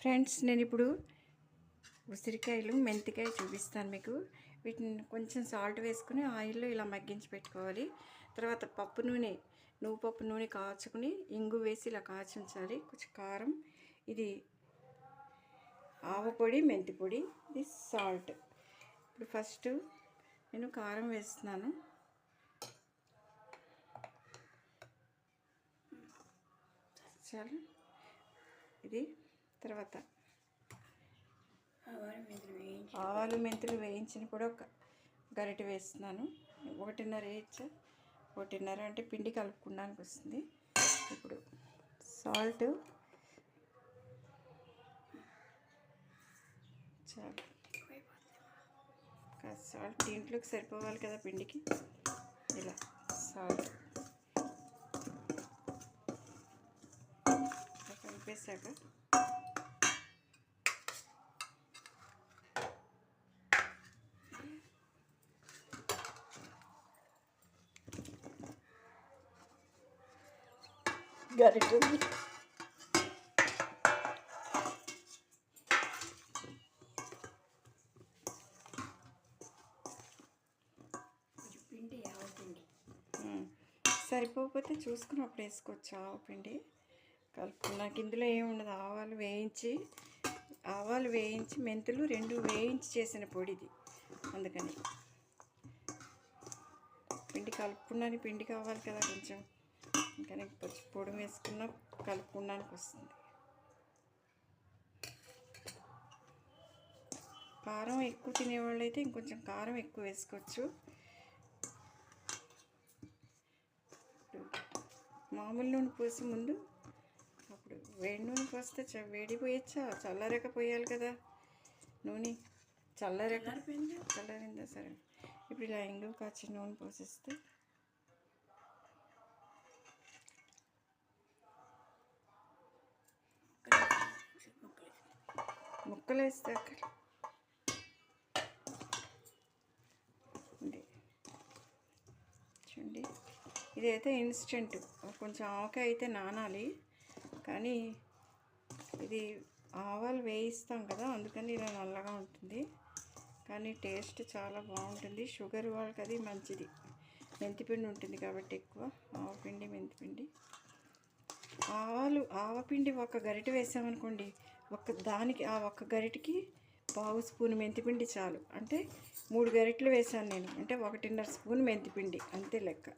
Friends, నేను ఇప్పుడు ఉసిరికాయలు మెంతికాయ చూపిస్తాను మీకు. వీటిని కొంచెం సాల్ట్ వేసుకుని ఆయిల్లో ఇలా మగ్గించి పెట్టుకోవాలి. తర్వాత పప్పు నూనె, నువ్వుపప్పు నూనె కాచుకుని ఇంగు వేసి ఇలా కాచి ఉంచాలి. కొంచెం కారం, ఇది ఆవపొడి, మెంతి పొడి, ఇది సాల్ట్. ఇప్పుడు ఫస్ట్ నేను కారం వేస్తున్నాను. చాలు. ఇది తర్వాత ఆవాలు మెంతులు వేయించిన కూడా ఒక గరిటె వేస్తున్నాను. 1.5 వేయచ్చా? 1.5 అంటే పిండి కలుపుకోవడానికి వస్తుంది. ఇప్పుడు సాల్ట్ చాలు. సాల్ట్ దీంట్లోకి సరిపోవాలి కదా పిండికి. ఇలా సాల్ట్ కలిపేశాక గరిటె పిండి, ఆవపిండి సరిపోకపోతే చూసుకుని అప్పుడు వేసుకోవచ్చు. ఆవపిండి కలుపుకున్నాక ఇందులో ఏముండదు. ఆవాలు వేయించి మెంతులు 2 వేయించి చేసిన పొడిది. అందుకని పిండి కలుపుకున్నాను. పిండి కావాలి కదా కొంచెం, ఇంకా పొడి వేసుకున్నా కలుపుకోవడానికి వస్తుంది. కారం ఎక్కువ తినేవాళ్ళు అయితే ఇంకొంచెం కారం ఎక్కువ వేసుకోవచ్చు. మామూలు నూనె పోసి ముందు, అప్పుడు వేడి నూనె పోస్తే వేడి పోయచ్చా? చల్లారాక పోయాలి కదా నూనె. చల్లారిందా? సరే. ఇప్పుడు ఇలా ఇంగు కాచిన నూనె పోసేస్తే ముక్కలు వేస్తే అక్కడ చూడండి. ఇదైతే ఇన్స్టెంట్. కొంచెం ఆవకాయ అయితే నానాలి, కానీ ఇది ఆవాలు వేయిస్తాం కదా, అందుకని ఇలా నల్లగా ఉంటుంది. కానీ టేస్ట్ చాలా బాగుంటుంది. షుగర్ వాళ్ళకి అది మంచిది. మెంతిపిండి ఉంటుంది కాబట్టి ఎక్కువ ఆవపిండి, మెంతిపిండి. ఆవపిండి ఒక గరిటె వేసామనుకోండి, ఆ ఒక్క గరిటెకి పావు స్పూన్ మెంతిపిండి చాలు. అంటే 3 గరిటెలు వేసాను నేను, అంటే 1.5 స్పూన్ మెంతిపిండి అంతే లెక్క.